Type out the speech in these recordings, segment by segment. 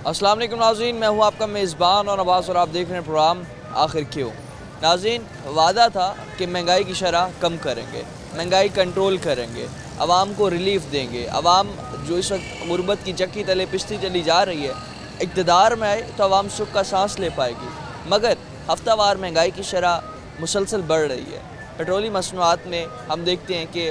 अस्सलाम वालेकुम नाज़रीन, मैं हूँ आपका मेज़बान और अब्बास और आप देख रहे हैं प्रोग्राम आखिर क्यों। नाज़रीन, वादा था कि महंगाई की शरह कम करेंगे, महंगाई कंट्रोल करेंगे, आवाम को रिलीफ देंगे। आवाम जो इस वक्त गुर्बत की चक्की तले पिसती चली जा रही है, इक़्तिदार में आए तो आवाम सुख का सांस ले पाएगी। मगर हफ्तावार महंगाई की शरह मुसलसल बढ़ रही है। पेट्रोली मसनूआत में हम देखते हैं कि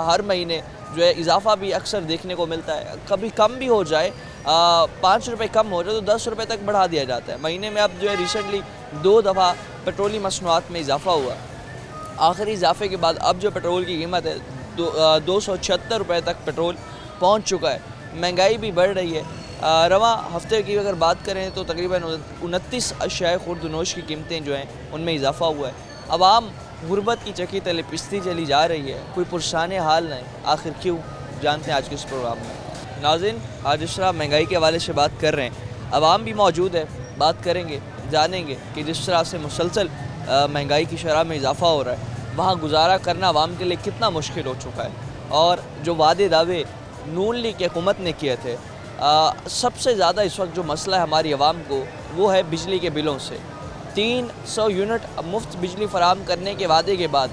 हर महीने जो है इजाफ़ा भी अक्सर देखने को मिलता है। कभी कम भी हो जाए, 5 रुपये कम हो जाए तो 10 रुपये तक बढ़ा दिया जाता है। महीने में अब जो है रिसेंटली 2 दफ़ा पेट्रोली मसनूआत में इजाफ़ा हुआ। आखिरी इजाफे के बाद अब जो पेट्रोल की कीमत है 276 रुपये तक पेट्रोल पहुंच चुका है। महंगाई भी बढ़ रही है। रवा हफ्ते की अगर बात करें तो तकरीबन 29 अशियाए खुर्दनोश की कीमतें जो हैं उनमें इजाफ़ा हुआ है। आवाम गुर्बत की चक्की तले पिसती चली जा रही है, कोई पुरसान हाल नहीं। आखिर क्यों, जानते हैं आज के इस प्रोग्राम में। नाज़रीन, आज जिस तरह महंगाई के हवाले से बात कर रहे हैं, आवाम भी मौजूद है, बात करेंगे, जानेंगे कि जिस तरह से मुसलसल महंगाई की शरह में इजाफ़ा हो रहा है, वहाँ गुजारा करना आवाम के लिए कितना मुश्किल हो चुका है। और जो वादे दावे नून लीग की हुकूमत ने किए थे, सबसे ज़्यादा इस वक्त जो मसला है हमारी आवाम को, वो है बिजली के बिलों से। 300 यूनिट मुफ्त बिजली फ़राहम करने के वादे के बाद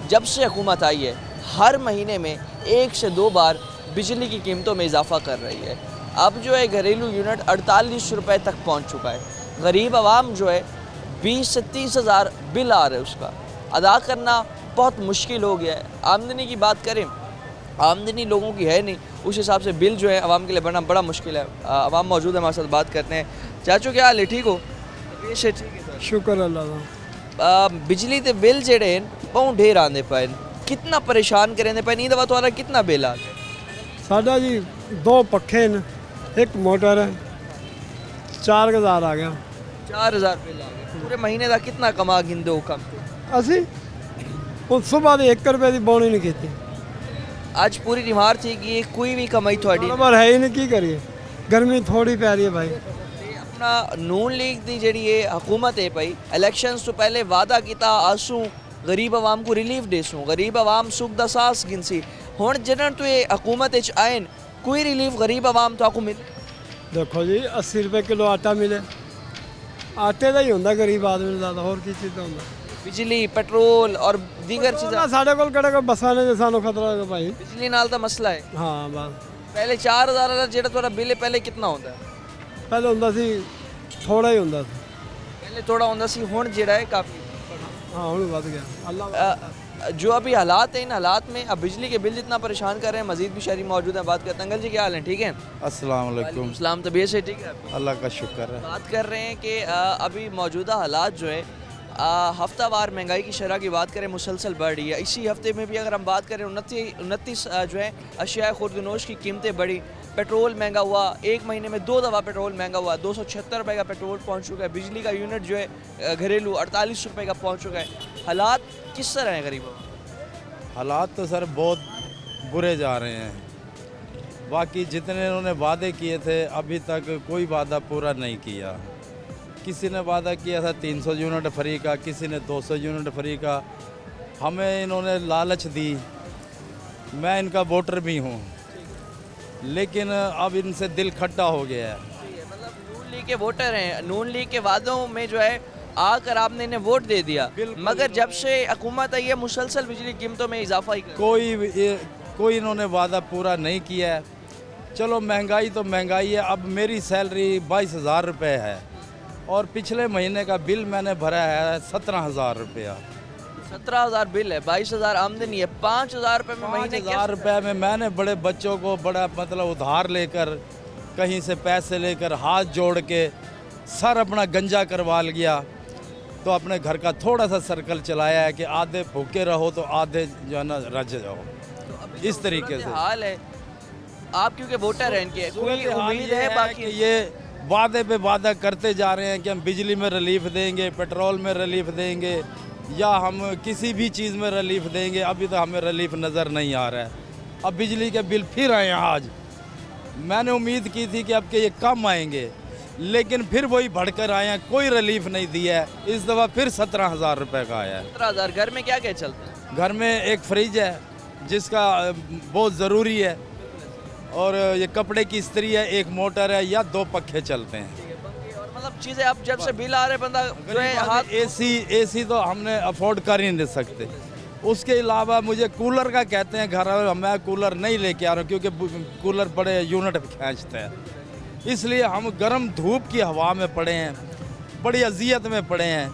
जब से हुकूमत आई है, हर महीने में 1 से 2 बार बिजली की कीमतों में इजाफ़ा कर रही है। अब जो है घरेलू यूनिट 48 रुपये तक पहुँच चुका है। गरीब आवाम जो है 20 से 30 हज़ार बिल आ रहे हैं, उसका अदा करना बहुत मुश्किल हो गया है। आमदनी की बात करें, आमदनी लोगों की है नहीं, उस हिसाब से बिल जो है आवाम के लिए बनना बड़ा मुश्किल है। आवाम मौजूद है हमारे साथ, बात करते हैं। चाचू क्या हाल है, ठीक हो? ठीक है, शुक्र अल्लाह का। बिजली के बिल जेड़े बहुत ढेर आंदे पे, कितना परेशान करेंदे पे। नींद तुम्हारा कितना बिल आ गया? साडा जी 2 पखे न, एक मोटर है, 4000 आ गया। 4000 बिल आ गया। पूरे महीने का कितना कमा गिंदे हो कम? ਅਸੀਂ ਉਹ ਸੁਬਾਹ ਦੇ 1 ਰੁਪਏ ਦੀ ਬੌਣੀ ਨਹੀਂ ਕੀਤੀ। आज पूरी निमार थी कि कोई भी कमाई थोड़ी नंबर है ही नहीं, की करिए, गर्मी थोड़ी पै रही है भाई। अपना नून लीग की जी हुकूमत है पई, इलेक्शंस तो पहले वादा किया आसूं गरीब आवाम को रिलीफ देसूं, गरीब आवाम सुख दा सांस गिनसी। हुण जिन्हन तो ये हुकूमत आयन, कोई रिलीफ गरीब आवाम तो आपको मिले? देखो जी 80 रुपए किलो आटा मिले, आटे का ही होंदा गरीब आदमी ज़्यादा, और की चीज़ का होंदा। बिजली, पेट्रोल और दीगर चीज़ें साढ़े कोल किहड़ा कोई बसां ने सानू खतरा है भाई। बिजली नाल दा मसला है। हाँ बस पहले 4000 वाला जेड़ा तुम्हारा बिल है पहले कितना होता है? पहले होंदा सी, थोड़ा ही होंदा सी। पहले थोड़ा होता सी, हुण जेड़ा है काफ़ी। हाँ हुण वध गया अल्लाह। जो अभी हालात हैं, इन हालात में अब बिजली के बिल जितना परेशान कर रहे हैं, मजीद भी शहरी मौजूद हैं, बात करते हैं। अंकल जी क्या हाल है, ठीक है? अस्सलाम वालेकुम। इस्लाम तबीयत से ठीक है? अल्लाह का शुक्र है। बात कर रहे हैं कि अभी मौजूदा हालात जो है, हफ्तावार महंगाई की शरह की बात करें मुसलसल बढ़ रही है। इसी हफ्ते में भी अगर हम बात करें 29 जो है अशियाए खुर्दनोश की कीमतें बढ़ी। पेट्रोल महंगा हुआ, एक महीने में 2 दफ़ा पेट्रोल महंगा हुआ। 276 रुपये का पेट्रोल पहुंच चुका है। बिजली का यूनिट जो है घरेलू 48 रुपये का पहुंच चुका है। हालात किस तरह हैं गरीबों? हालात तो सर बहुत बुरे जा रहे हैं। बाकी जितने इन्होंने वादे किए थे अभी तक कोई वादा पूरा नहीं किया। किसी ने वादा किया था 300 यूनिट फ्री का, किसी ने 200 यूनिट फ्री का। हमें इन्होंने लालच दी, मैं इनका वोटर भी हूँ, लेकिन अब इनसे दिल खट्टा हो गया है। मतलब नून लीग के वोटर हैं, नून लीग के वादों में जो है आकर आपने इन्हें वोट दे दिया, मगर जब से हुकूमत आई है मुसलसल बिजली कीमतों में इजाफा ही कोई इन्होंने वादा पूरा नहीं किया है। चलो महंगाई तो महंगाई है। अब मेरी सैलरी 22,000 रुपये है और पिछले महीने का बिल मैंने भरा है 17,000 रुपया। 17,000 बिल है, 22,000 आमदनी है, 5,000 रुपये में महीने। 5,000 रुपये में मैंने बड़े बच्चों को बड़ा मतलब उधार लेकर, कहीं से पैसे लेकर, हाथ जोड़ के सर अपना गंजा करवा लिया, तो अपने घर का थोड़ा सा सर्कल चलाया है कि आधे भूखे रहो तो आधे जो है ना रज जाओ। तो इस तरीके से हाल है। आप क्योंकि वोटर हैं इनके, कोई उम्मीद है? बाकी ये वादे पे वादा करते जा रहे हैं कि हम बिजली में रिलीफ देंगे, पेट्रोल में रिलीफ देंगे, या हम किसी भी चीज़ में रिलीफ देंगे। अभी तो हमें रिलीफ नज़र नहीं आ रहा है। अब बिजली के बिल फिर आए हैं आज। मैंने उम्मीद की थी कि अब के ये कम आएंगे, लेकिन फिर वही बढ़कर आए हैं, कोई रिलीफ नहीं दिया है। इस दफ़ा फिर 17,000 रुपये का आया है। 17,000। घर में क्या क्या चलता है? घर में एक फ्रिज है जिसका बहुत ज़रूरी है, और ये कपड़े की इस्त्री है, एक मोटर है या 2 पंखे चलते हैं। और मतलब चीज़ें अब जब से बिल आ रहे बंदा जो है हाथ एसी तो हमने अफोर्ड कर ही नहीं सकते। उसके अलावा मुझे कूलर का कहते हैं घर में, मैं कूलर नहीं लेके आ रहा हूँ क्योंकि कूलर बड़े यूनिट खींचते हैं, इसलिए हम गर्म धूप की हवा में पड़े हैं, बड़ी अजियत में पड़े हैं।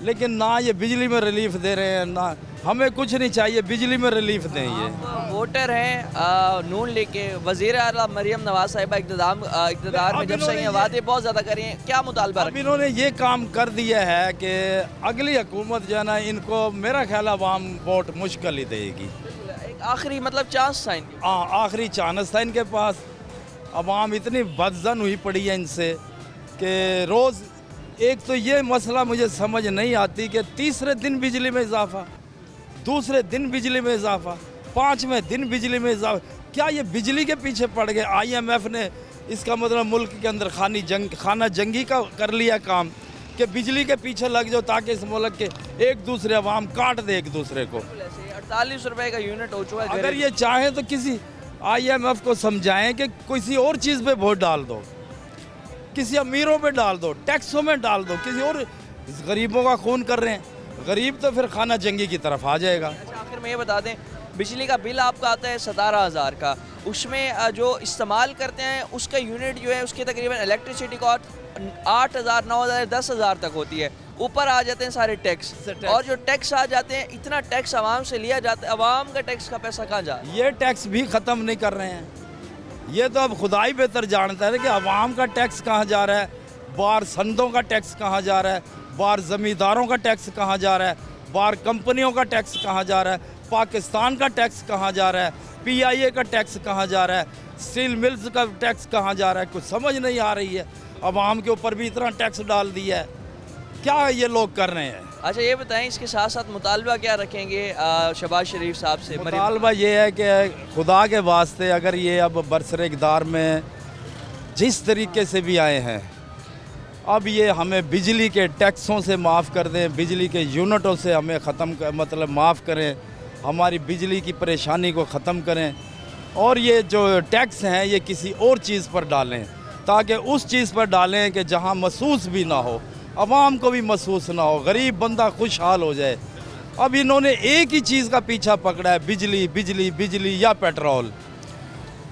लेकिन ना ये बिजली में रिलीफ दे रहे हैं, ना हमें कुछ नहीं चाहिए, बिजली में रिलीफ दें। ये वोटर हैं नून लेके वज़ीर आला मरियम नवाज साहिबा इक़्तिदार में जब से ये वादे बहुत ज़्यादा करी हैं, क्या मुतालबा अब इन्होंने ये काम कर दिया है कि अगली हुकूमत जो है ना, इनको मेरा ख्याल अवाम वोट मुश्किल ही देगी। एक आखिरी मतलब चांस था इनके हाँ, आखिरी चांस था इनके पास। अवाम इतनी बदजन हुई पड़ी है इनसे कि रोज़ एक तो ये मसला मुझे समझ नहीं आती कि तीसरे दिन बिजली में इजाफा, दूसरे दिन बिजली में इजाफा, 5वें दिन बिजली में इजाफा। क्या ये बिजली के पीछे पड़ गए? IMF ने इसका मतलब मुल्क के अंदर खाना जंगी का कर लिया काम कि बिजली के पीछे लग जाओ ताकि इस मुल्क के एक दूसरे अवाम काट दे एक दूसरे को। 48 रुपए का यूनिट हो चुका है। अगर ये चाहें तो किसी IMF को समझाएं कि किसी और चीज़ पे वोट डाल दो, किसी अमीरों पे डाल दो, टैक्सों में डाल दो, किसी और गरीबों का खून कर रहे हैं। गरीब तो फिर खाना जंगी की तरफ आ जाएगा। अच्छा, आखिर में ये बता दें, बिजली का बिल आपका आता है 17,000 का, उसमें जो इस्तेमाल करते हैं उसका यूनिट जो है उसकी तकरीबन इलेक्ट्रिसिटी कॉस्ट 8,000, 9,000, 10,000 तक होती है। ऊपर आ जाते हैं सारे टैक्स, और जो टैक्स आ जाते हैं, इतना टैक्स आवाम से लिया जाता है, आवाम का टैक्स का पैसा कहाँ जा रहा है? ये टैक्स भी ख़त्म नहीं कर रहे हैं। ये तो अब खुदा ही बेहतर जानता है कि आवाम का टैक्स कहाँ जा रहा है, बाहर संदों का टैक्स कहाँ जा रहा है, बाहर ज़मींदारों का टैक्स कहाँ जा रहा है, बाहर कंपनियों का टैक्स कहाँ जा रहा है, पाकिस्तान का टैक्स कहाँ जा रहा है, PIA का टैक्स कहाँ जा रहा है, स्टील मिल्स का टैक्स कहाँ जा रहा है, कुछ समझ नहीं आ रही है। आवाम के ऊपर भी इतना टैक्स डाल दिया है, क्या ये लोग कर रहे हैं? अच्छा, ये बताएं, इसके साथ साथ मुतालबा क्या रखेंगे शहबाज शरीफ साहब से? मुतालबा ये है कि खुदा के वास्ते अगर ये अब बरसर इक़्तिदार में जिस तरीके से भी आए हैं, अब ये हमें बिजली के टैक्सों से माफ़ कर दें, बिजली के यूनिटों से हमें ख़त्म मतलब माफ़ करें, हमारी बिजली की परेशानी को ख़त्म करें, और ये जो टैक्स हैं ये किसी और चीज़ पर डालें, ताकि उस चीज़ पर डालें कि जहां महसूस भी ना हो, आवाम को भी महसूस ना हो, गरीब बंदा खुशहाल हो जाए। अब इन्होंने एक ही चीज़ का पीछा पकड़ा है, बिजली बिजली बिजली या पेट्रोल।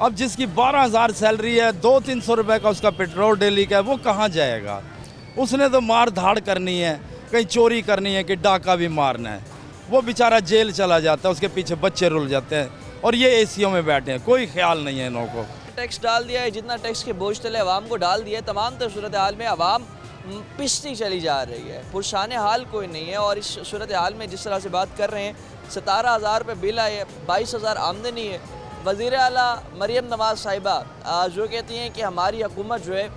अब जिसकी 12,000 सैलरी है, 200-300 रुपये का उसका पेट्रोल डेली का है, वो कहाँ जाएगा? उसने तो मार धाड़ करनी है, कहीं चोरी करनी है कि डाका भी मारना है, वो बेचारा जेल चला जाता है, उसके पीछे बच्चे रुल जाते हैं, और ये एसीओ में बैठे हैं, कोई ख्याल नहीं है इन लोगों को। टैक्स डाल दिया है, जितना टैक्स के बोझ तले आवाम को डाल दिया है, तमाम तर सूरत हाल में आवाम पिसती चली जा रही है, पुरशान हाल कोई नहीं है। और इस सूरत हाल में जिस तरह से बात कर रहे हैं, 17,000 रुपये बिल आए, 22,000 आमदनी है। वज़ीर आला मरियम नवाज साहिबा जो कहती हैं कि हमारी हुकूमत जो है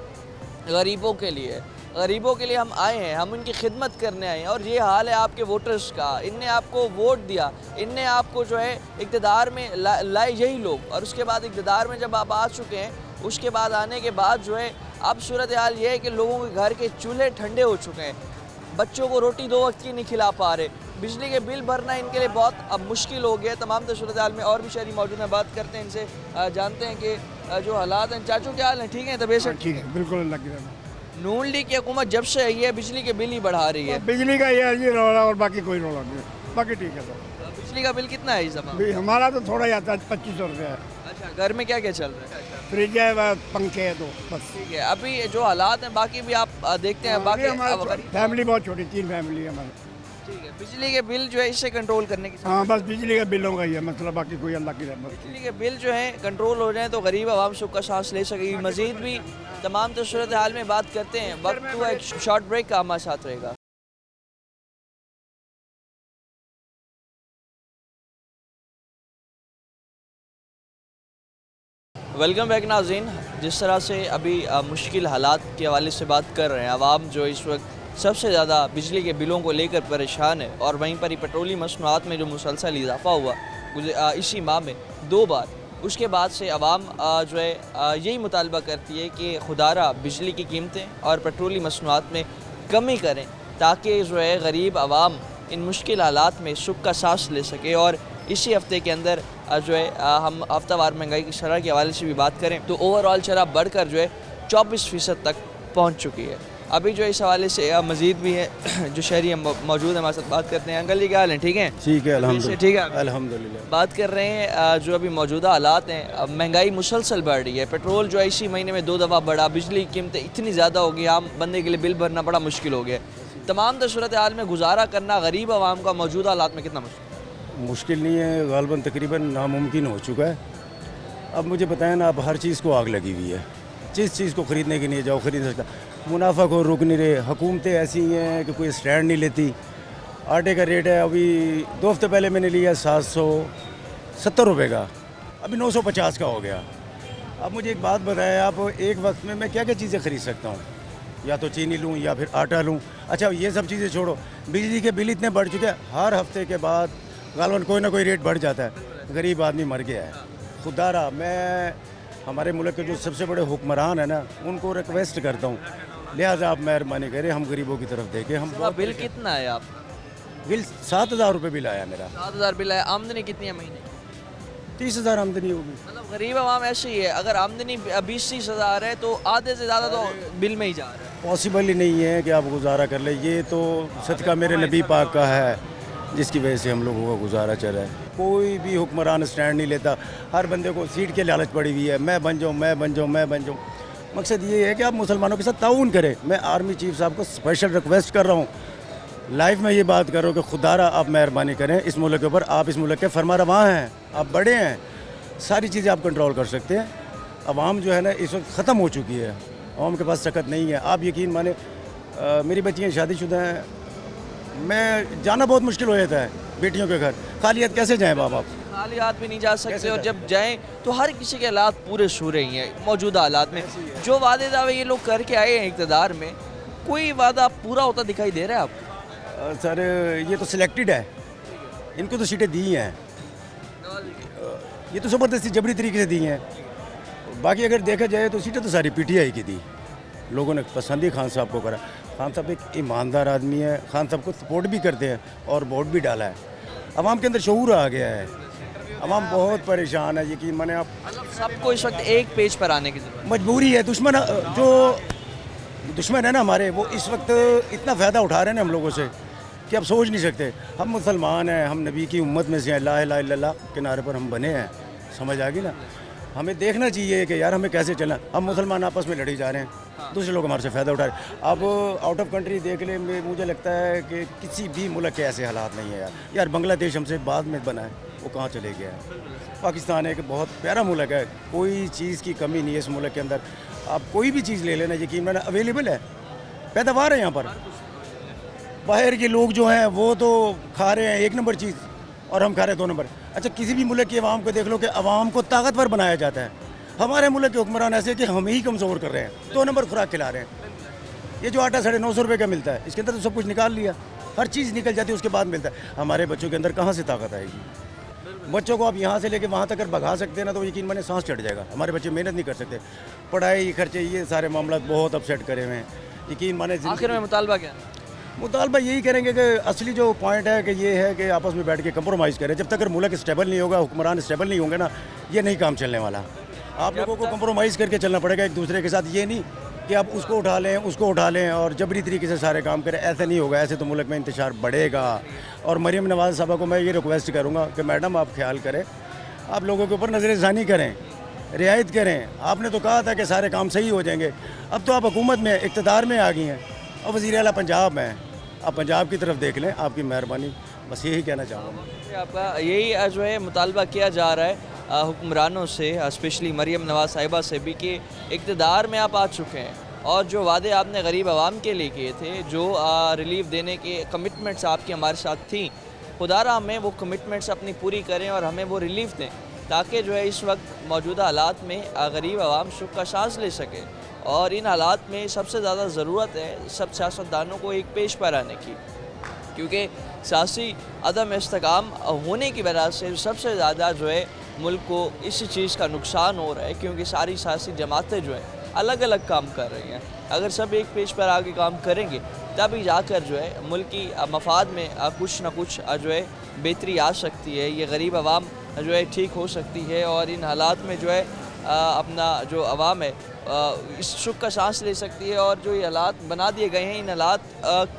गरीबों के लिए, गरीबों के लिए हम आए हैं, हम उनकी खिदमत करने आए हैं, और ये हाल है आपके वोटर्स का। इनने आपको वोट दिया, इनने आपको जो है इक़्तिदार में लाए यही लोग, और उसके बाद इक़्तिदार में जब आप आ चुके हैं, उसके बाद आने के बाद जो है अब सूरत हाल ये है कि लोगों के घर के चूल्हे ठंडे हो चुके हैं, बच्चों को रोटी 2 वक्त की नहीं खिला पा रहे, बिजली के बिल भरना इनके लिए बहुत अब मुश्किल हो गया है। तमाम तो सूरत हाल में और भी शहरी मौजूद हैं, बात करते हैं इनसे, जानते हैं कि जो हालात हैं। चाचू क्या हाल है? ठीक है तबीयत से? ठीक है, बिल्कुल लग रहा है। नून लीग की हुकूमत जब से आई है बिजली के बिल ही बढ़ा रही है। बिजली का ये रौला और बाकी कोई रौला नहीं, बाकी ठीक है सर। बिजली का बिल कितना है इस समय? हमारा तो थोड़ा ही आता है, 2500 रुपये है। अच्छा, घर में क्या क्या चल रहा है? फ्रिज है, पंखे है, 2 बस। ठीक है, अभी जो हालात हैं बाकी भी आप देखते हैं, बाकी फैमिली बहुत छोटी, 3 फैमिली है हमारी। ठीक है, बिजली के बिल जो है इससे कंट्रोल करने की, हाँ बस बिजली का बिलों का ही है मतलब, बाकी कोई अल्लाह की रहमत। बिजली के बिल जो है कंट्रोल हो जाए तो गरीब आवाम सुख का सांस ले सकेगी। मजीद भी तमाम तो सूरत हाल में बात करते हैं, वक्त हुआ एक शॉर्ट ब्रेक का, हमारे साथ रहेगा। वेलकम बैक नाज़रीन। जिस तरह से अभी मुश्किल हालात के हवाले से बात कर रहे हैं, आवाम जो इस वक्त सबसे ज़्यादा बिजली के बिलों को लेकर परेशान है, और वहीं पर ही पेट्रोलियम मसनूआत में जो मुसलसल इजाफा हुआ इसी माह में 2 बार, उसके बाद से आवाम जो है यही मुतालबा करती है कि खुदारा बिजली की कीमतें और पेट्रोलियम मसनूआत में कमी करें, ताकि जो है गरीब आवाम इन मुश्किल हालात में सुख का सांस ले सके। और इसी हफ्ते के अंदर जो है हम हफ्तावार महंगाई की शरह के हवाले से भी बात करें तो ओवरऑल शरह बढ़कर जो है 24% तक पहुँच चुकी है। अभी जो इस हवाले से मज़ीद भी है जो शहरी मौजूद है हमारे साथ बात करते हैं। अंकल जी क्या हाल है? ठीक है? ठीक है अल्हम्दुलिल्लाह। ठीक है अल्हम्दुलिल्लाह। बात कर रहे हैं जो अभी मौजूदा हालात हैं, महंगाई मुसलसल बढ़ रही है। पेट्रोल जो है इसी महीने में 2 दफ़ा बढ़ा, बिजली की कीमतें इतनी ज़्यादा हो गई, आम बंदे के लिए बिल भरना बड़ा मुश्किल हो गया। तमाम सूरत हाल में गुजारा करना गरीब आवाम का मौजूदा हालात में कितना मुश्किल? मुश्किल नहीं है, गालबन तकरीबन नामुमकिन हो चुका है। अब मुझे बताएं ना, अब हर चीज़ को आग लगी हुई है। जिस चीज़ को ख़रीदने के लिए जाओ खरीद सकता, मुनाफा को रुक नहीं रहे। हुकूमतें ऐसी हैं कि कोई स्टैंड नहीं लेती। आटे का रेट है अभी 2 हफ्ते पहले मैंने लिया 770 रुपये का, अभी 950 का हो गया। अब मुझे एक बात बताएं आप, एक वक्त में मैं क्या क्या चीज़ें ख़रीद सकता हूँ? या तो चीनी लूँ या फिर आटा लूँ। अच्छा ये सब चीज़ें छोड़ो, बिजली के बिल इतने बढ़ चुके हैं, हर हफ्ते के बाद गालवन कोई ना कोई रेट बढ़ जाता है। गरीब आदमी मर गया है। खुदारा मैं हमारे मुल्क के जो सबसे बड़े हुक्मरान हैं ना, उनको रिक्वेस्ट करता हूँ, लिहाजा आप मेहरबानी करें, हम गरीबों की तरफ देखें। हम बिल कितना है? आप बिल 7,000 रुपये बिल आया मेरा। 7,000 बिल है। आमदनी कितनी है महीने? 30,000 आमदनी होगी। मतलब गरीब आवाम ऐसे ही है, अगर आमदनी 20-30 हज़ार है तो आधे से ज़्यादा तो बिल में ही जा रहा है। पॉसिबल ही नहीं है कि आप गुजारा कर ले। ये तो सदका मेरे नबी पाक का है, जिसकी वजह से हम लोगों का गुजारा चल रहा है। कोई भी हुक्मरान स्टैंड नहीं लेता। हर बंदे को सीट के लालच पड़ी हुई है, मैं बन जाऊँ, मैं बन जाऊँ, मैं बन जाऊँ। मकसद ये है कि आप मुसलमानों के साथ ताउन करें। मैं आर्मी चीफ साहब को स्पेशल रिक्वेस्ट कर रहा हूँ, लाइव में ये बात कर रहा हूँ कि खुदारा आप मेहरबानी करें इस मुल्क के ऊपर। आप इस मुल्क के फरमा रवां हैं, आप बड़े हैं, सारी चीज़ें आप कंट्रोल कर सकते हैं। अवाम जो है ना इस वक्त ख़त्म हो चुकी है, अवाम के पास सकत नहीं है। आप यकीन माने, मेरी बच्चियाँ शादीशुदा हैं, मैं जाना बहुत मुश्किल हो जाता है बेटियों के घर। खाली हाथ कैसे जाएँ बाप? खाली हाथ भी नहीं जा सकते, और जब जाएं तो हर किसी के हालात पूरे सूरे ही हैं मौजूदा हालात में। जो वादे दावे ये लोग करके आए हैं इक़्तिदार में, कोई वादा पूरा होता दिखाई दे रहा है आपको? सर ये तो सिलेक्टेड है, इनको तो सीटें दी हैं, ये तो ज़बरदस्ती जबरी तरीके से दी हैं। बाकी अगर देखा जाए तो सीटें तो सारी पीटीआई की दी। लोगों ने पसंद ही खान साहब को करा। खान साहब एक ईमानदार आदमी है, खान साहब को सपोर्ट भी करते हैं और वोट भी डाला है। अवाम के अंदर शऊर आ गया है, अवाम बहुत परेशान है। यकीन माने आप, सबको इस वक्त एक पेज पर आने की जरूरत। मजबूरी है। दुश्मन जो दुश्मन है ना हमारे, वो इस वक्त इतना फ़ायदा उठा रहे हैं ना हम लोगों से कि आप सोच नहीं सकते। हम मुसलमान हैं, हम नबी की उम्मत में से हैं, ला इलाहा इल्लल्लाह के नारे पर हम बने हैं। समझ आ गई ना? हमें देखना चाहिए कि यार हमें कैसे चलना। हम मुसलमान आपस में लड़ी जा रहे हैं, दूसरे लोग हमारे से फ़ायदा उठा रहे हैं। अब आउट ऑफ कंट्री देख ले, मुझे लगता है कि किसी भी मुल्क के ऐसे हालात नहीं है। यार बांग्लादेश हमसे बाद में बना है, वो कहाँ चले गया है। पाकिस्तान एक बहुत प्यारा मुल्क है, कोई चीज़ की कमी नहीं है इस मुल्क के अंदर। आप कोई भी चीज़ ले लेना, यकीन माना अवेलेबल है, पैदावार है यहाँ पर। बाहर के लोग जो हैं वो तो खा रहे हैं 1 नंबर चीज़ और हम खा रहे हैं 2 नंबर। अच्छा किसी भी मुल्क की आवाम को देख लो कि आवाम को ताकतवर बनाया जाता है। हमारे मुल्क के हुक्मरान ऐसे कि हम ही कमज़ोर कर रहे हैं, 2 नंबर खुराक खिला रहे हैं। ये जो आटा 950 रुपये का मिलता है, इसके अंदर तो सब कुछ निकाल लिया, हर चीज़ निकल जाती है, उसके बाद मिलता है। हमारे बच्चों के अंदर कहाँ से ताकत आएगी? बच्चों को आप यहाँ से लेके वहाँ तक अगर भगा सकते हैं ना, तो यकीन माने सांस चढ़ जाएगा। हमारे बच्चे मेहनत नहीं कर सकते, पढ़ाई खर्चे ये सारे मामला बहुत अपसेट करे हुए हैं। यकीन माने आखिर में मुतालबा क्या? मुतालबा यही करेंगे कि असली जो पॉइंट है कि ये है कि आपस में बैठ के कंप्रोमाइज़ करें। जब तक अगर मुल्क स्टेबल नहीं होगा, हुक्मरान स्टेबल नहीं होंगे ना, ये नहीं काम चलने वाला। आप लोगों को कंप्रोमाइज़ करके चलना पड़ेगा एक दूसरे के साथ। ये नहीं कि आप उसको उठा लें, उसको उठा लें और जबरी तरीके से सारे काम करें। ऐसा नहीं होगा, ऐसे तो मुल्क में इंतशार बढ़ेगा। और मरीम नवाज़ साहबा को मैं ये रिक्वेस्ट करूँगा कि मैडम आप ख्याल करें, आप लोगों के ऊपर नज़र-ए-ज़ानी करें, रियायत करें। आपने तो कहा था कि सारे काम सही हो जाएंगे, अब तो आप हुकूमत में इक़्तिदार में आ गई हैं और वज़ीर आला पंजाब में हैं। आप पंजाब की तरफ देख लें, आपकी मेहरबानी, बस यही कहना चाहूँगा। आपका यही जो है मुतालबा किया जा रहा है हुक्मरानों से, स्पेशली मरीम नवाज़ साहिबा से भी, कि इक़्तिदार में आप आ चुके हैं और जो वादे आपने गरीब आवाम के लिए किए थे, जो रिलीफ देने के कमिटमेंट्स आपकी हमारे साथ थी, खुदारा हमें वो कमिटमेंट्स अपनी पूरी करें और हमें वो रिलीफ दें, ताकि जो है इस वक्त मौजूदा हालात में गरीब आवाम सुख का सांस ले सके। और इन हालात में सबसे ज़्यादा ज़रूरत है सब सियासतदानों को एक पेश पर आने की, क्योंकि सियासी अदम इस्तेकाम होने की वजह से सबसे ज़्यादा जो है मुल्क को इस चीज़ का नुकसान हो रहा है, क्योंकि सारी सियासी जमातें जो हैं अलग अलग काम कर रही हैं। अगर सब एक पेज पर आगे काम करेंगे तभी जाकर जो है मुल्क की मफाद में कुछ ना कुछ जो है बेहतरी आ सकती है। ये गरीब आवाम जो है ठीक हो सकती है और इन हालात में जो है अपना जो अवाम है इस सुख का सांस ले सकती है। और जो ये हालात बना दिए गए हैं, इन हालात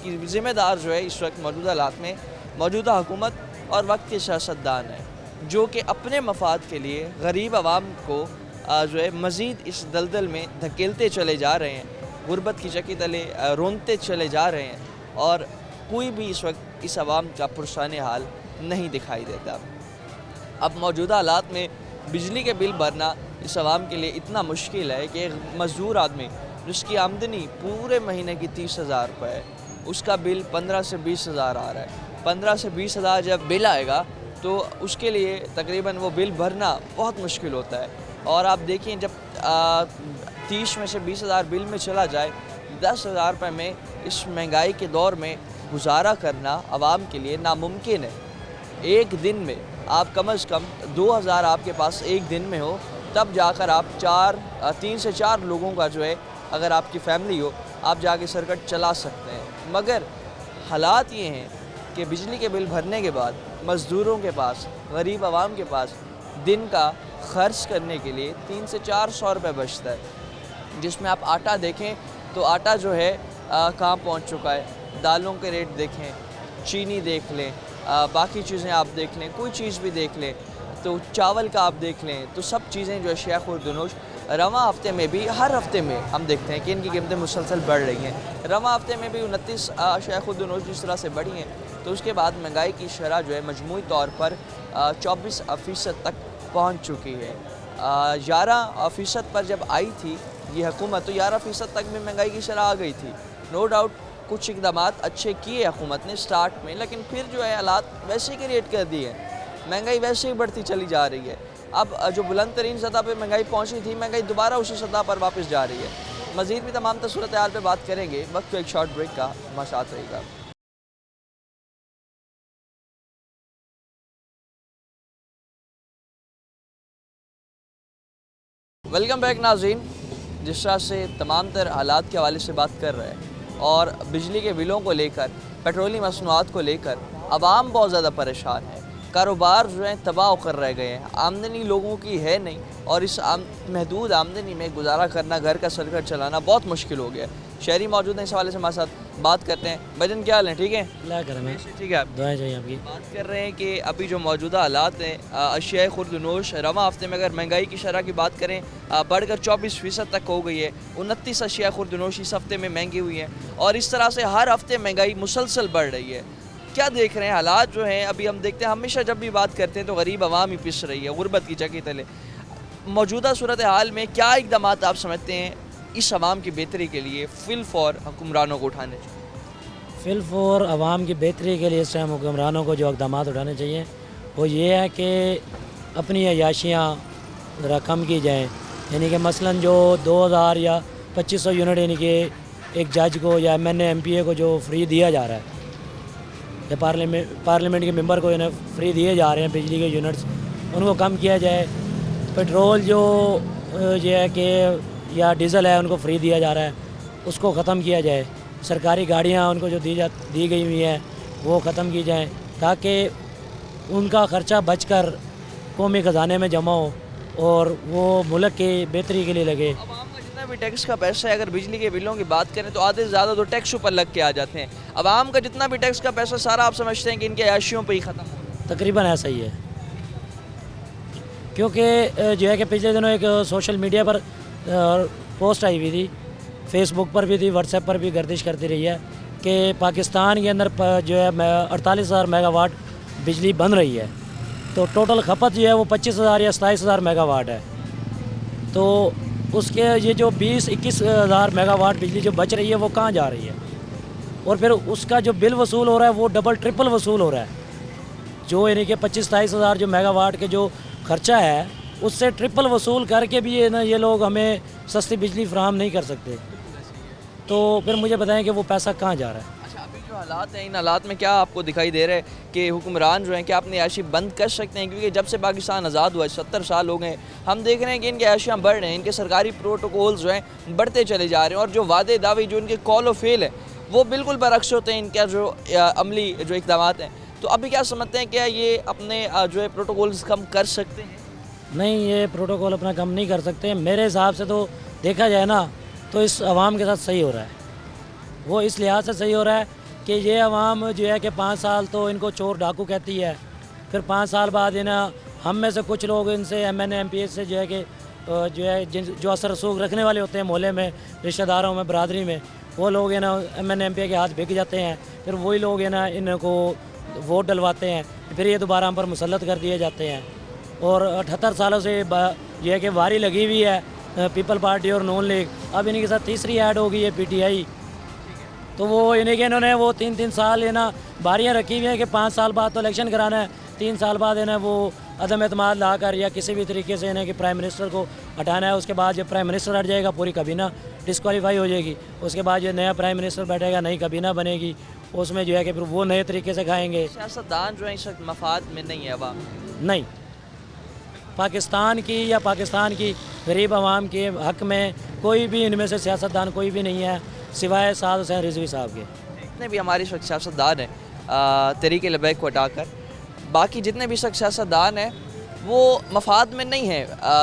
की ज़िम्मेदार जो है इस वक्त मौजूदा हालात में मौजूदा हुकूमत और वक्त के सियासतदान हैं, जो कि अपने मफाद के लिए गरीब आवाम को जो है मज़ीद इस दलदल में धकेलते चले जा रहे हैं, गुर्बत की चक्की तले रोनते चले जा रहे हैं और कोई भी इस वक्त इस आवाम का पुरसाने हाल नहीं दिखाई देता। अब मौजूदा हालात में बिजली के बिल भरना इस आवाम के लिए इतना मुश्किल है कि एक मज़दूर आदमी जिसकी आमदनी पूरे महीने की 30,000 रुपये है, उसका बिल 15 से 20,000 आ रहा है। 15 से 20,000 जब बिल आएगा तो उसके लिए तकरीबन वो बिल भरना बहुत मुश्किल होता है। और आप देखिए जब 30 में से 20,000 बिल में चला जाए, 10,000 रुपये में इस महंगाई के दौर में गुजारा करना आवाम के लिए नामुमकिन है। एक दिन में आप कम से कम 2,000 आपके पास एक दिन में हो, तब जाकर आप 3 से 4 लोगों का जो है, अगर आपकी फैमिली हो, आप जाके सरकट चला सकते हैं। मगर हालात ये हैं कि बिजली के बिल भरने के बाद मज़दूरों के पास, गरीब आवाम के पास दिन का खर्च करने के लिए 300 से 400 रुपये बचता है, जिसमें आप आटा देखें तो आटा जो है कहाँ पहुँच चुका है, दालों के रेट देखें, चीनी देख लें, बाकी चीज़ें आप देख लें, कोई चीज़ भी देख लें, तो चावल का आप देख लें, तो सब चीज़ें जो है शेख और दुनोश रवा हफ्ते में भी, हर हफ्ते में हम देखते हैं कि इनकी कीमतें मुसलसल बढ़ रही हैं। रवा हफ्ते में भी 29 शेख और दुनोश जिस तरह से बढ़ी हैं, तो उसके बाद महंगाई की शरह जो है मजमूई तौर पर 24% तक पहुँच चुकी है। 11% पर जब आई थी ये हुकूमत, तो 11% तक भी महंगाई की शरह आ गई थी। नो डाउट कुछ इकदाम अच्छे किए हुकूमत ने स्टार्ट में, लेकिन फिर जो है हालात वैसे क्रिएट कर दिए हैं, महंगाई वैसे ही बढ़ती चली जा रही है। अब जो बुलंद तरीन सतह पर महंगाई पहुंची थी, महंगाई दोबारा उसी सतह पर वापस जा रही है। मज़ीद भी तमाम सूरत हाल पर बात करेंगे, वक्त को एक शॉर्ट ब्रेक का हमारे साथ रहेगा। वेलकम बैक नाज़रीन। जिस तरह से तमाम तर हालात के हवाले से बात कर रहे हैं और बिजली के बिलों को लेकर, पेट्रोलियम मसनूआत को लेकर आवाम बहुत ज़्यादा परेशान है, कारोबार जो है तबाह कर रह गए हैं, आमदनी लोगों की है नहीं और इस महदूद आमदनी में गुजारा करना, घर का सरकट चलाना बहुत मुश्किल हो गया है। शहरी मौजूद हैं, इस हवाले से हमारे साथ बात करते हैं। भजन क्या हाल है? ठीक है, अल्लाह करम है, ठीक है। आप दुआएं चाहिए आपकी। बात कर रहे हैं कि अभी जो मौजूदा हालात हैं, अशिया खुर्दनोश रवा हफ्ते में अगर महंगाई की शरह की बात करें, बढ़कर 24% तक हो गई है। 29 अशिया खुर्दनोश इस हफ्ते में महंगी हुई हैं और इस तरह से हर हफ्ते महंगाई मुसलसल बढ़ रही है। क्या देख रहे हैं हालात जो हैं? अभी हम देखते हैं, हमेशा जब भी बात करते हैं तो गरीब आवाम ही पिस रही है गुर्बत की चक्की तले। मौजूदा सूरत हाल में क्या इकदाम आप समझते हैं इस आवाम की बेहतरी के लिए फिल फॉर हुक्मरानों को उठाने चाहिए? फिल फॉर आवाम की बेहतरी के लिए इस टाइम हुक्मरानों को जो इकदाम उठाने चाहिए वो ये है कि अपनी अयाशियाँ ज़रा कम की जाएँ। यानी कि मसलन जो 2,000 या 2,500 यूनिट यानी कि एक जज को या MNA MPA को जो फ्री दिया जा रहा है, या पार्लियामेंट के मेंबर को इन्हें फ्री दिए जा रहे हैं बिजली के यूनिट्स, उनको कम किया जाए। पेट्रोल जो ये है कि या डीज़ल है उनको फ्री दिया जा रहा है, उसको ख़त्म किया जाए। सरकारी गाड़ियाँ उनको जो दी गई हुई हैं वो ख़त्म की जाएँ, ताकि उनका ख़र्चा बचकर कौमी ख़जाने में जमा हो और वो मुल्क की बेहतरी के लिए लगे। आवाम का जितना भी टैक्स का पैसा है, अगर बिजली के बिलों की बात करें तो आधे से ज़्यादा तो टैक्स ऊपर लग के आ जाते हैं। आवाम का जितना भी टैक्स का पैसा सारा आप समझते हैं कि इनके अयाशियों पे ही ख़त्म हो? तकरीबन ऐसा ही है, क्योंकि जो है कि पिछले दिनों एक सोशल मीडिया पर पोस्ट आई हुई थी, फेसबुक पर भी थी, व्हाट्सएप पर भी गर्दिश करती रही है कि पाकिस्तान के अंदर जो है 48,000 मेगावाट बिजली बन रही है, तो टोटल खपत जो है वो 25,000 या 27,000 मेगावाट है। तो उसके ये जो 20-21,000 मेगावाट बिजली जो बच रही है वो कहाँ जा रही है, और फिर उसका जो बिल वसूल हो रहा है वो डबल ट्रिपल वसूल हो रहा है। जो यानी कि 25-27,000 जो मेगावाट के जो खर्चा है उससे ट्रिपल वसूल करके भी ये लोग हमें सस्ती बिजली फ्राहम नहीं कर सकते। तो फिर मुझे बताएं कि वो पैसा कहाँ जा रहा है। अच्छा, अभी जो हालात हैं, इन हालात में क्या आपको दिखाई दे रहा है कि हुक्मरान जो हैं क्या अपनी अयाशी बंद कर सकते हैं? क्योंकि जब से पाकिस्तान आज़ाद हुआ है 70 साल हो गए, हम देख रहे हैं कि इनकी अयाशियाँ बढ़ रहे हैं, इनके सरकारी प्रोटोकॉल्स जो हैं बढ़ते चले जा रहे हैं और जो वादे दावे जो इनके कॉल और फेल है वो बिल्कुल बरक्स होते हैं इनका जो अमली जो इक़दाम हैं। तो अभी क्या समझते हैं, क्या ये अपने जो है प्रोटोकॉल्स कम कर सकते हैं? नहीं, ये प्रोटोकॉल अपना कम नहीं कर सकते। मेरे हिसाब से तो देखा जाए ना तो इस आवाम के साथ सही हो रहा है। वो इस लिहाज से सही हो रहा है कि ये आवाम जो है कि 5 साल तो इनको चोर डाकू कहती है, फिर 5 साल बाद इन्हें हम में से कुछ लोग इनसे MNA MPS से जो है कि जो है जो असर रसूख रखने वाले होते हैं मोहल्ले में, रिश्तेदारों में, बरादरी में, वो लोग है ना MNA MPA के हाथ बिक जाते हैं। फिर वही लोग है ना इनको वोट डलवाते हैं, फिर ये दोबारा हम पर मुसल्लत कर दिए जाते हैं। और 78 सालों से ये है कि वारी लगी हुई है पीपल पार्टी और नून लीग। अब इन्हीं के साथ तीसरी ऐड हो गई है PTI। तो वो इन्हें के इन्होंने वो 3-3 साल है ना बारियाँ रखी हुई हैं कि 5 साल बाद तो इलेक्शन कराना है, 3 साल बाद इन्हें वो अदम एतमाद ला कर या किसी भी तरीके से इन्हें कि प्राइम मिनिस्टर को हटाना है। उसके बाद जब प्राइम मिनिस्टर हट जाएगा पूरी काबीना डिस्क्वालीफाई हो जाएगी। उसके बाद जो नया प्राइम मिनिस्टर बैठेगा, नई काबीना बनेगी, उसमें जो है कि फिर वो नए तरीके से खाएंगे। सियासतदान जो है इस वक्त मफाद में नहीं है अवाम। नहीं, पाकिस्तान की या पाकिस्तान की गरीब आवाम के हक़ में कोई भी इनमें से सियासतदान कोई भी नहीं है सिवाय साद हुसैन रिजवी साहब के। जितने भी हमारे इस वक्त सियासतदान हैं तहरीक लबैक को हटाकर, बाकी जितने भी इस वक्त सियासतदान हैं वो मफाद में नहीं है।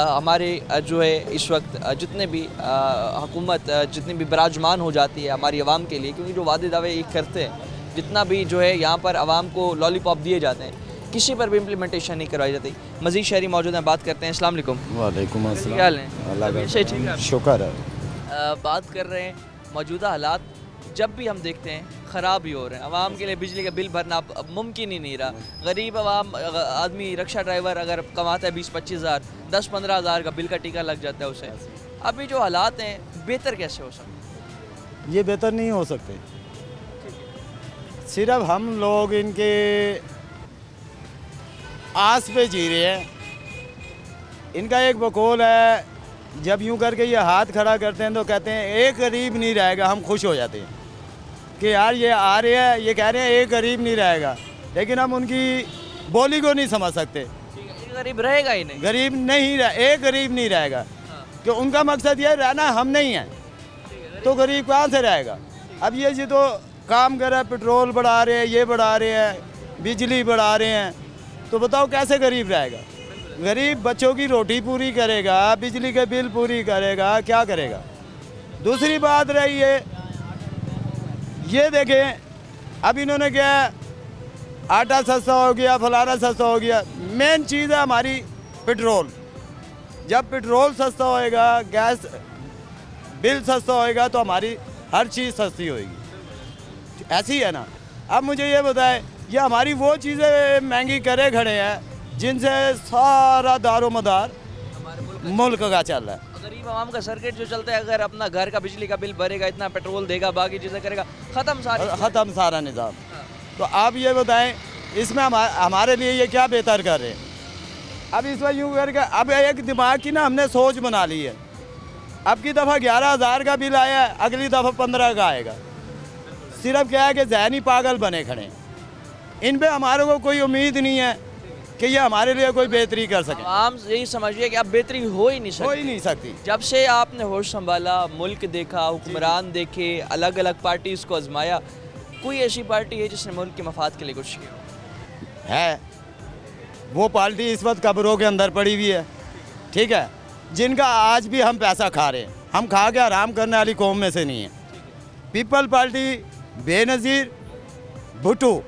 हमारे जो है इस वक्त जितने भी हुकूमत जितनी भी बराजमान हो जाती है हमारी आवाम के लिए, क्योंकि जो वादे दावे ये करते हैं, जितना भी जो है यहाँ पर आवाम को लॉलीपॉप दिए जाते हैं, किसी पर भी इम्प्लीमेंटेशन नहीं करवाई जाती। मज़ीद शहरी मौजूद हैं, बात करते हैं। अस्सलाम वालेकुम। वालेकुम अस्सलाम। क्या हाल है? अल्लाह का से ठीक है। शुक्र है। बात कर रहे हैं मौजूदा हालात जब भी हम देखते हैं ख़राब ही हो रहे हैं। आवाम के लिए बिजली का बिल भरना अब मुमकिन ही नहीं रहा। गरीब आवाम आदमी, रिक्शा ड्राइवर अगर कमाता है 20-25 हज़ार, 10-15 हज़ार का बिल का टीका लग जाता है उसे। अभी जो हालात हैं बेहतर कैसे हो सकते? ये बेहतर नहीं हो सकते। सिर्फ हम लोग इनके आस पे जी रहे हैं। इनका एक बकौल है, जब यूं करके ये हाथ खड़ा करते हैं तो कहते हैं एक गरीब नहीं रहेगा, हम खुश हो जाते हैं कि यार ये आ रहे हैं, ये कह रहे हैं एक गरीब नहीं रहेगा, लेकिन हम उनकी बोली को नहीं समझ सकते। गरीब रहेगा ही नहीं, गरीब नहीं एक गरीब नहीं रहेगा, कि उनका मकसद ये रहना हम नहीं हैं, तो गरीब कहाँ से रहेगा। अब ये जी तो काम कर रहा है, पेट्रोल बढ़ा रहे हैं, ये बढ़ा रहे हैं, बिजली बढ़ा रहे हैं, तो बताओ कैसे गरीब रहेगा। गरीब बच्चों की रोटी पूरी करेगा, बिजली के बिल पूरी करेगा, क्या करेगा। दूसरी बात रही है, ये देखें अब इन्होंने क्या आटा सस्ता हो गया, फलाना सस्ता हो गया। मेन चीज़ है हमारी पेट्रोल। जब पेट्रोल सस्ता होएगा, गैस बिल सस्ता होएगा, तो हमारी हर चीज़ सस्ती होएगी। ऐसी है ना। अब मुझे ये बताएं, ये हमारी वो चीज़ें महंगी करे खड़े हैं जिनसे सारा दारोमदार मुल्क का चल रहा है। गरीब आवाम का सर्किट जो चलता है, अगर अपना घर का बिजली का बिल भरेगा, इतना पेट्रोल देगा, बाकी चीज़ें करेगा, ख़त्म सारा निज़ाम। तो आप ये बताएं, इसमें हमारे लिए ये क्या बेहतर कर रहे हैं। अब इसमें यूँ करके अब एक दिमाग की ना हमने सोच बना ली है। अब की दफ़ा 11,000 का बिल आया है, अगली दफ़ा 15 का आएगा। सिर्फ क्या है कि ज़हनी पागल बने खड़े हैं। इन पे हमारे को कोई उम्मीद नहीं है कि ये हमारे लिए कोई बेहतरी कर सके। आम यही समझिए कि अब बेहतरी हो ही नहीं सकती। जब से आपने होश संभाला, मुल्क देखा, हुक्मरान देखे, अलग अलग पार्टीज़ को आजमाया, कोई ऐसी पार्टी है जिसने मुल्क के मफाद के लिए कुछ किया है? वो पार्टी इस वक्त कब्रों के अंदर पड़ी हुई है, ठीक है, जिनका आज भी हम पैसा खा रहे हैं। हम खा के आराम करने वाली कौम में से नहीं है। People party, Benazir Bhutto,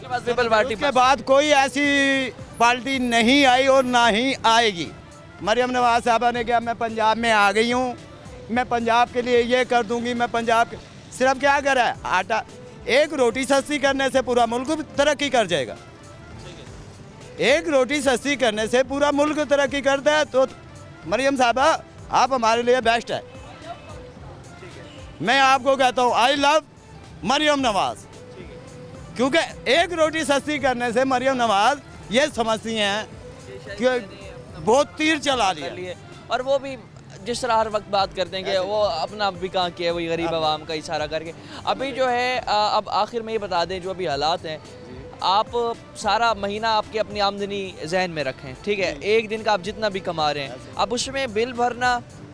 people party के बाद कोई ऐसी पार्टी नहीं आई और ना ही आएगी। मरियम नवाज साहबा ने कहा मैं पंजाब में आ गई हूँ, मैं पंजाब के लिए ये कर दूंगी, मैं पंजाब सिर्फ क्या करा है, आटा एक रोटी सस्ती करने से पूरा मुल्क तरक्की कर जाएगा। एक रोटी सस्ती करने से पूरा मुल्क तरक्की करता है। तो मरियम साहबा आप हमारे लिए बेस्ट है। मैं आपको कहता हूँ आई लव मरियम नवाज, क्योंकि एक रोटी सस्ती करने से मरियम नवाज ये समझती हैं कि बहुत तीर चला लिया। और वो भी जिस तरह हर वक्त बात करते हैं कि वो अपना भी कहाँ किया, वही गरीब आवाम का इशारा करके। अभी जो है अब आखिर में ये बता दें, जो अभी हालात हैं, आप सारा महीना आपकी अपनी आमदनी जहन में रखें, ठीक है, एक दिन का आप जितना भी कमा रहे हैं, अब उसमें बिल भरना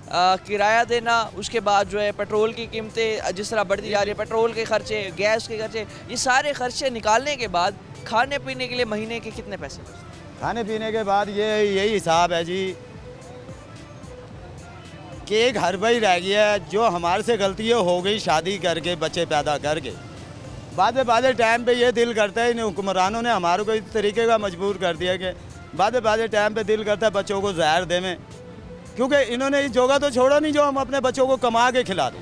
किराया देना, उसके बाद जो है पेट्रोल की कीमतें जिस तरह बढ़ती जा रही है, पेट्रोल के खर्चे, गैस के खर्चे, ये सारे खर्चे निकालने के बाद खाने पीने के लिए महीने के कितने पैसे बचते हैं? खाने पीने के बाद यही हिसाब है जी कि एक हर भाई रह गया है जो हमारे से गलती हो गई शादी करके बच्चे पैदा करके बाद टाइम पे ये दिल करता है इन हुक्मरानों ने हमारे को इस तरीके का मजबूर कर दिया कि बाद टाइम पे दिल करता है बच्चों को जहर देवें, क्योंकि इन्होंने इस जगह तो छोड़ा नहीं जो हम अपने बच्चों को कमा के खिला दें।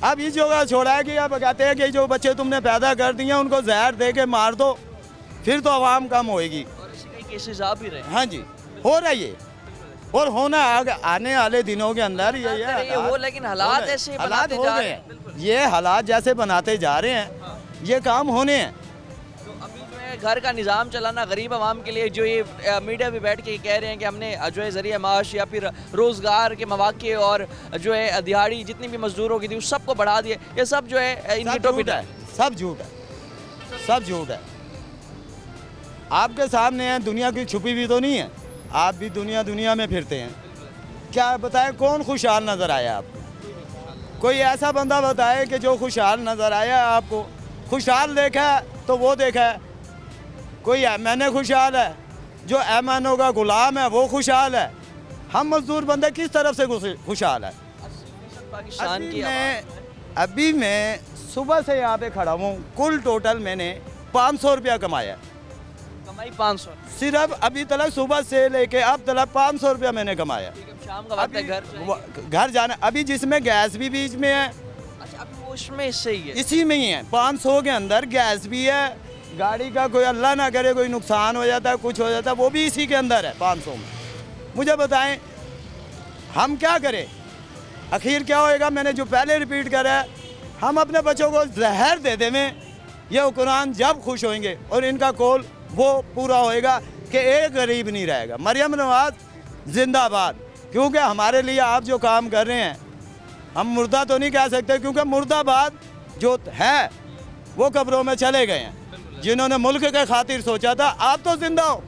अब इस जगह छोड़ा है कि अब कहते हैं कि जो बच्चे तुमने पैदा कर दिए उनको जहर दे के मार दो, फिर तो आवाम कम होएगी। और ऐसे कई केसेस आ भी रहे हैं। हाँ जी, हो रहा है ये और होना आने वाले दिनों के अंदर ये हो, लेकिन हालात ऐसे हालात बनाते हो जा गए रहे हैं। हैं। ये हालात जैसे बनाते जा रहे हैं ये काम होने हैं। तो अभी जो है घर का निज़ाम चलाना गरीब आवाम के लिए, जो ये मीडिया पे बैठ के कह रहे हैं कि हमने जो है ज़रिया माश या फिर रोज़गार के मौके और जो है दिहाड़ी जितनी भी मजदूरों की थी उस सबको बढ़ा दिया, ये सब जो है इनकी सब टोपी झूठ है, सब झूठ है, सब झूठ है। आपके सामने है, दुनिया की छुपी भी तो नहीं है, आप भी दुनिया में फिरते हैं। क्या बताएं कौन खुशहाल नज़र आया आपको? कोई ऐसा बंदा बताए कि जो खुशहाल नज़र आया आपको? खुशहाल देखा है तो वो देखा है, कोई मैंने खुशहाल है, जो ऐमानों का गुलाम है वो खुशहाल है। हम मजदूर बंदे किस तरफ से खुशहाल है? पाकिस्तान की अभी मैं सुबह से यहाँ पे खड़ा हूँ, कुल टोटल मैंने 500 रुपया कमाया, कमाई 500, सिर्फ अभी तक सुबह से लेके अब तक 500 रुपया मैंने कमाया। शाम का वक्त है घर जाना, अभी जिसमें गैस भी बीच में है, अच्छा अभी वो उसमें इससे ही है। इसी में ही है। 500 के अंदर गैस भी है, गाड़ी का कोई अल्लाह ना करे कोई नुकसान हो जाता है, कुछ हो जाता है, वो भी इसी के अंदर है 500 में। मुझे बताएं हम क्या करें? आखिर क्या होएगा? मैंने जो पहले रिपीट करा है, हम अपने बच्चों को जहर दे देवें, ये हुक्मरान जब खुश होंगे और इनका कौल वो पूरा होएगा कि एक गरीब नहीं रहेगा। मरियम नवाज जिंदाबाद, क्योंकि हमारे लिए आप जो काम कर रहे हैं, हम मुर्दा तो नहीं कह सकते, क्योंकि मुर्दाबाद जो है वो कब्रों में चले गए हैं। जिन्होंने मुल्क के खातिर सोचा था, आप तो जिंदा हो,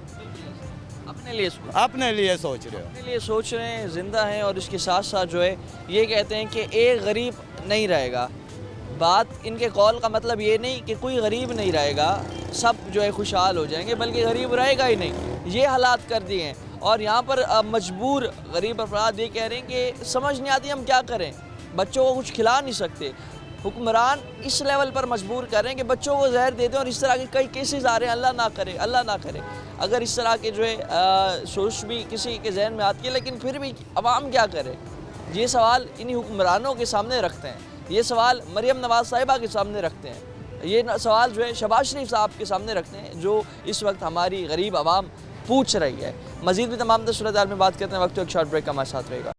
अपने लिए सोच अपने लिए सोच रहे हो। अपने लिए सोच रहे हैं, जिंदा हैं, और इसके साथ साथ जो है ये कहते हैं कि एक गरीब नहीं रहेगा। बात इनके कौल का मतलब ये नहीं कि कोई गरीब नहीं रहेगा, सब जो है खुशहाल हो जाएंगे, बल्कि गरीब रहेगा ही नहीं। ये हालात कर दिए हैं और यहाँ पर मजबूर गरीब अफराद ये कह रहे हैं कि समझ नहीं आती हम क्या करें, बच्चों को कुछ खिला नहीं सकते। हुक्मरान इस लेवल पर मजबूर कर रहे हैं कि बच्चों को जहर दे दें, और इस तरह के कई केसेस आ रहे हैं। अल्लाह ना करे, अल्लाह ना करे अगर इस तरह के जो है सोच भी किसी के जहन में आती है, लेकिन फिर भी अवाम क्या करे? ये सवाल इन्हीं हुक्मरानों के सामने रखते हैं, ये सवाल मरियम नवाज साहिबा के सामने रखते हैं, ये सवाल जो है शहबाज शरीफ साहब के सामने रखते हैं, जो इस वक्त हमारी गरीब आवाम पूछ रही है। मज़ीद भी तमाम सूरत में बात करते हैं, वक्त एक शॉर्ट ब्रेक का हमारे साथ रहेगा।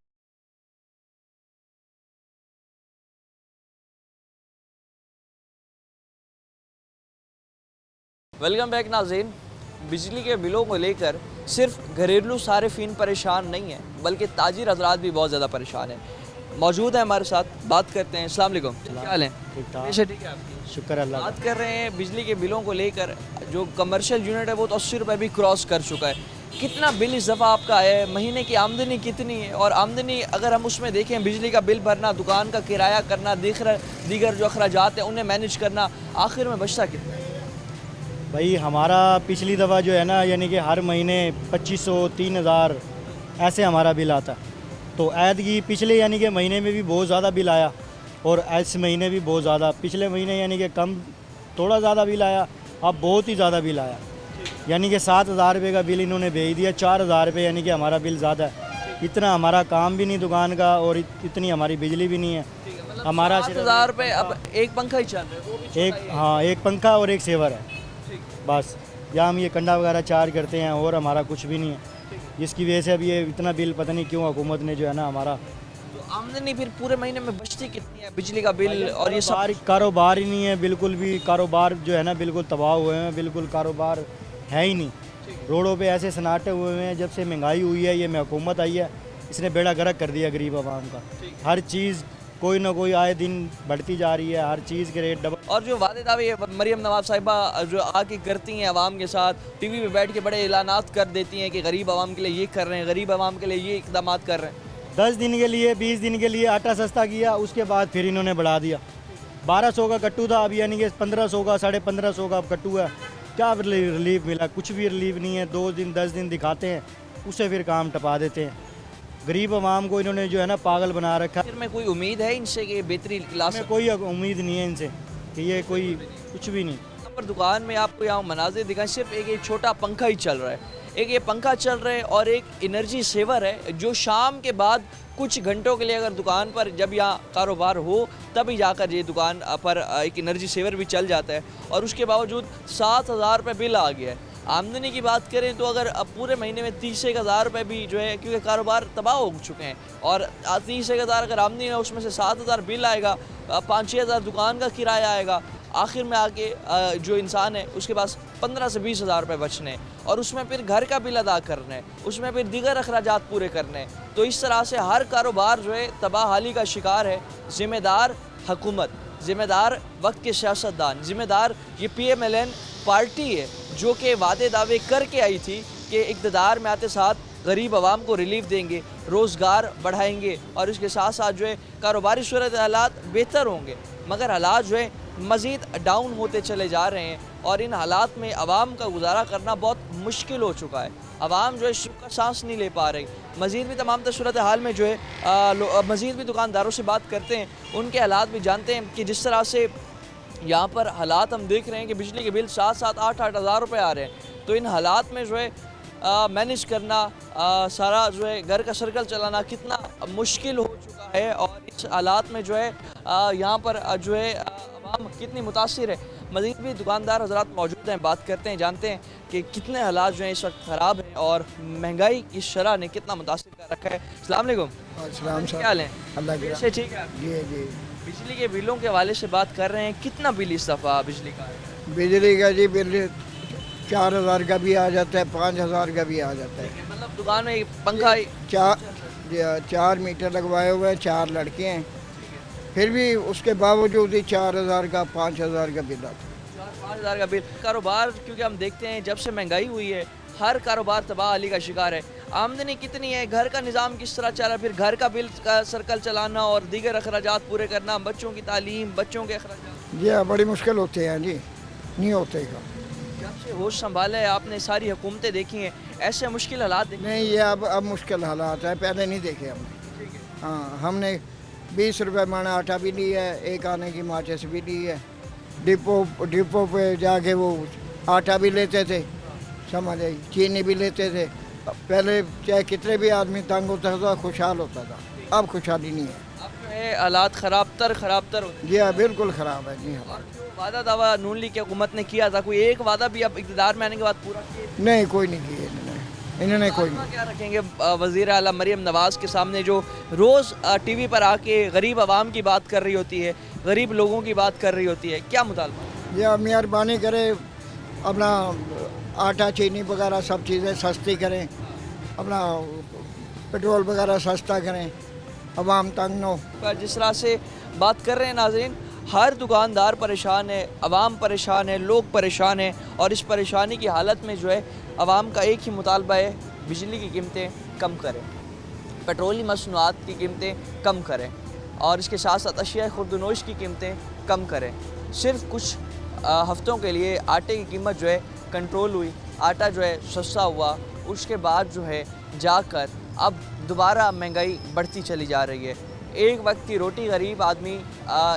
वेलकम बैक नाज़रीन। बिजली के बिलों को लेकर सिर्फ घरेलू सारिफीन परेशान नहीं है, बल्कि ताजिर हजरात भी बहुत ज़्यादा परेशान हैं। मौजूद है हमारे साथ, बात करते हैं। अस्सलाम वालेकुम, क्या हाल है? ठीक ठाक, अच्छा ठीक है आपकी? शुक्र अल्लाह। बात कर रहे हैं बिजली के बिलों को लेकर। जो कमर्शियल यूनिट है वो तो 80 रुपये भी क्रॉस कर चुका है। कितना बिल इस दफ़ा आपका आया है? महीने की आमदनी कितनी है? और आमदनी अगर हम उसमें देखें, बिजली का बिल भरना, दुकान का किराया करना, दीगर जो अखराजात हैं उन्हें मैनेज करना, आखिर में बचता कितना है? भाई हमारा पिछली दफ़ा जो है ना, यानी कि हर महीने 2500 3000 ऐसे हमारा बिल आता। तो ऐद की पिछले यानी कि महीने में भी बहुत ज़्यादा बिल आया, और इस महीने भी बहुत ज़्यादा। पिछले महीने यानी कि कम थोड़ा ज़्यादा बिल आया, अब बहुत ही ज़्यादा बिल आया। यानी कि 7000 रुपये का बिल इन्होंने भेज दिया, 4000 रुपये यानी कि हमारा बिल ज़्यादा है। इतना हमारा काम भी नहीं दुकान का, और इतनी हमारी बिजली भी नहीं है। हमारा 7000 रुपये, अब एक पंखा ही चल रहा है, वो भी छोटा ही है। हाँ, एक पंखा और एक सेवर है बस, या हम ये कंडा वगैरह चार्ज करते हैं, और हमारा कुछ भी नहीं है। जिसकी वजह से अब ये इतना बिल पता नहीं क्यों हुकूमत ने जो है ना हमारा। तो आमदनी फिर पूरे महीने में बचती कितनी है? बिजली का बिल और ये सब कारोबार ही नहीं है, बिल्कुल भी कारोबार जो है ना बिल्कुल तबाह हुए हैं, बिल्कुल कारोबार है ही नहीं। रोडों पे ऐसे सन्नाटे हुए हैं। जब से महंगाई हुई है, ये में हुकूमत आई है, इसने बेड़ा गर्क कर दिया गरीब आवाम का। हर चीज़ कोई ना कोई आए दिन बढ़ती जा रही है, हर चीज़ के रेट डबल। और जो वादे दावे मरियम नवाज साहिबा जो आके करती हैं आवाम के साथ, टीवी पे बैठ के बड़े ऐलानात कर देती हैं कि गरीब आवाम के लिए ये कर रहे हैं, गरीब आवाम के लिए ये इकदाम कर रहे हैं। 10 दिन के लिए 20 दिन के लिए आटा सस्ता किया, उसके बाद फिर इन्होंने बढ़ा दिया। 1200 का कट्टू था, अब यानी कि 1500 का 1550 का अब कट्टू है। क्या रिलीफ मिला? कुछ भी रिलीफ नहीं है। 2 दिन 10 दिन दिखाते हैं, उससे फिर काम टपा देते हैं। गरीब आवाम को इन्होंने जो है ना पागल बना रखा। फिर में कोई उम्मीद है इनसे कि बेहतरी ला हमें कोई उम्मीद नहीं है इनसे कि ये कोई कुछ भी नहीं। पर दुकान में आपको यहाँ मनाजिर दिखाएं, सिर्फ एक छोटा पंखा ही चल रहा है। एक ये पंखा चल रहा है और एक एनर्जी सेवर है जो शाम के बाद कुछ घंटों के लिए अगर दुकान पर जब यहाँ कारोबार हो तभी जाकर ये दुकान पर एक एनर्जी सेवर भी चल जाता है। और उसके बावजूद 7,000 रुपये बिल आ गया है। आमदनी की बात करें तो अगर अब पूरे महीने में 30,000 रुपये भी जो है, क्योंकि कारोबार तबाह हो चुके हैं और 30,000 अगर आमदनी है उसमें से 7,000 बिल आएगा, 5-6 हज़ार दुकान का किराया आएगा, आखिर में आके जो इंसान है उसके पास 15 से 20,000 रुपये बचने और उसमें फिर घर का बिल अदा करना है, उसमें फिर दीगर अखराजात पूरे करने हैं। तो इस तरह से हर कारोबार जो है तबाहाली का शिकार है। ज़िम्मेदार हुकूमत, ज़िम्मेदार वक्त के सियासतदान, ज़िम्मेदार ये PMLN पार्टी है जो कि वादे दावे करके आई थी कि इक़्तिदार में आते साथ गरीब आवाम को रिलीफ देंगे, रोज़गार बढ़ाएंगे और इसके साथ साथ जो है कारोबारी सूरत हालात बेहतर होंगे। मगर हालात जो है मज़ीद डाउन होते चले जा रहे हैं और इन हालात में आवाम का गुजारा करना बहुत मुश्किल हो चुका है। आवाम जो है सुख का सांस नहीं ले पा रही। मज़ीद भी तमाम सूरत हाल में जो है मज़ीद भी दुकानदारों से बात करते हैं, उनके हालात भी जानते हैं कि जिस तरह से यहाँ पर हालात हम देख रहे हैं कि बिजली के बिल 7-7, 8-8 हज़ार रुपये आ रहे हैं। तो इन हालात में जो है मैनेज करना, सारा जो है घर का सर्कल चलाना कितना मुश्किल हो चुका है और इस हालात में जो है यहाँ पर जो है आवाम कितनी मुतासिर है। मज़ीद भी दुकानदार हज़रात मौजूद हैं, बात करते हैं, जानते हैं कि कितने हालात जो हैं इस वक्त ख़राब हैं और महंगाई की शरह ने कितना मुतासिर कर रखा है। अस्सलाम वालेकुम। क्या हाल है? अल्लाह से ठीक है। जी बिजली के बिलों के हवाले से बात कर रहे हैं, कितना बिल इस दफ़ा बिजली का है? बिजली का जी बिल 4,000 का भी आ जाता है, 5,000 का भी आ जाता है। मतलब दुकान में पंखा 4 मीटर लगवाए हुए हैं, 4 लड़के हैं, फिर भी उसके बावजूद ही 4,000 का 5,000 का बिल आता है। 5,000 का बिल। कारोबार क्योंकि हम देखते हैं जब से महंगाई हुई है हर कारोबार तबाही का शिकार है। आमदनी कितनी है, घर का निज़ाम किस तरह चल रहा है, फिर घर का बिल का सर्कल चलाना और दीगर अखराजात पूरे करना, बच्चों की तालीम, बच्चों के अखराजात। जी हाँ, बड़ी मुश्किल होते हैं जी, नहीं होते का। जब से होश संभाला है आपने सारी हुकूमतें देखी हैं, ऐसे मुश्किल हालात देखे? नहीं, ये अब मुश्किल हालात है, पहले नहीं देखे हमने। हाँ, हमने 20 रुपये माना आटा भी लिया है, एक आने की माचिस भी ली है, डिपो पे जाके वो आटा भी लेते थे, समझ आई, चीनी भी लेते थे। पहले चाहे कितने भी आदमी तंग होता था, खुशहाल होता था, अब खुशहाली नहीं है। अब जो है हालात ख़राब तर होते जी हाँ, बिल्कुल ख़राब है जी हाँ। जो वादा दावा नून लीग की हुकूमत ने किया था, कोई एक वादा भी अब इक़्तिदार में आने के बाद पूरा किया? नहीं, कोई नहीं किए इन्होंने कोई नहीं। क्या रखेंगे वज़ीर आला मरियम नवाज़ के सामने जो रोज़ TV पर आके गरीब आवाम की बात कर रही होती है, गरीब लोगों की बात कर रही होती है, क्या मुतालबा? या मेहरबानी करे, अपना आटा चीनी वगैरह सब चीज़ें सस्ती करें, अपना पेट्रोल वगैरह सस्ता करें, आवाम तंग न हो। पर जिस तरह से बात कर रहे हैं नाज़रीन, हर दुकानदार परेशान है, आवाम परेशान है, लोग परेशान हैं और इस परेशानी की हालत में जो है आवाम का एक ही मुतालबा है, बिजली की कीमतें कम करें, पेट्रोलियम मसनूआत की कीमतें कम करें और इसके साथ साथ अशिया खुर्दनोश की कीमतें कम करें। सिर्फ कुछ हफ्तों के लिए आटे की कीमत जो है कंट्रोल हुई, आटा जो है सस्ता हुआ, उसके बाद जो है जाकर अब दोबारा महंगाई बढ़ती चली जा रही है। एक वक्त की रोटी गरीब आदमी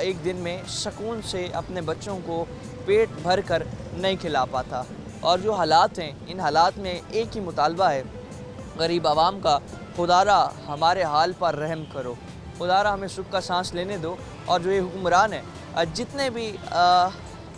एक दिन में सुकून से अपने बच्चों को पेट भर कर नहीं खिला पाता और जो हालात हैं, इन हालात में एक ही मुतालबा है गरीब आवाम का, खुदारा हमारे हाल पर रहम करो, खुदारा हमें सुख का सांस लेने दो। और जो ये हुक्मरान है जितने भी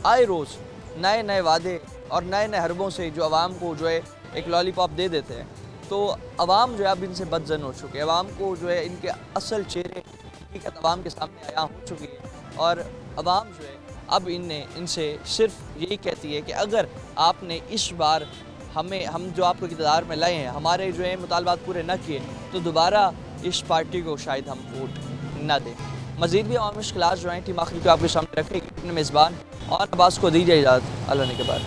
आए रोज़ नए नए वादे और नए नए हरबों से जो आवाम को जो है एक लॉलीपॉप दे देते हैं, तो आवाम जो है अब इनसे बदजन हो चुके हैं। आवाम को जो है इनके असल चेहरे हकीकत आवाम के सामने आया हो चुकी है और आवाम जो है अब इनसे सिर्फ यही कहती है कि अगर आपने इस बार हम जो आपको इक़्तिदार में लाए हैं, हमारे जो है मुतालबात पूरे न किए, तो दोबारा इस पार्टी को शायद हम वोट न दें। मज़ीद भी और मुश्किलात जो हैं टीम आखिरी को आपके सामने रखेगी। अपने मेज़बान और अब्बास को दीजिए इजाज़त, अल्लाह ने के बाद।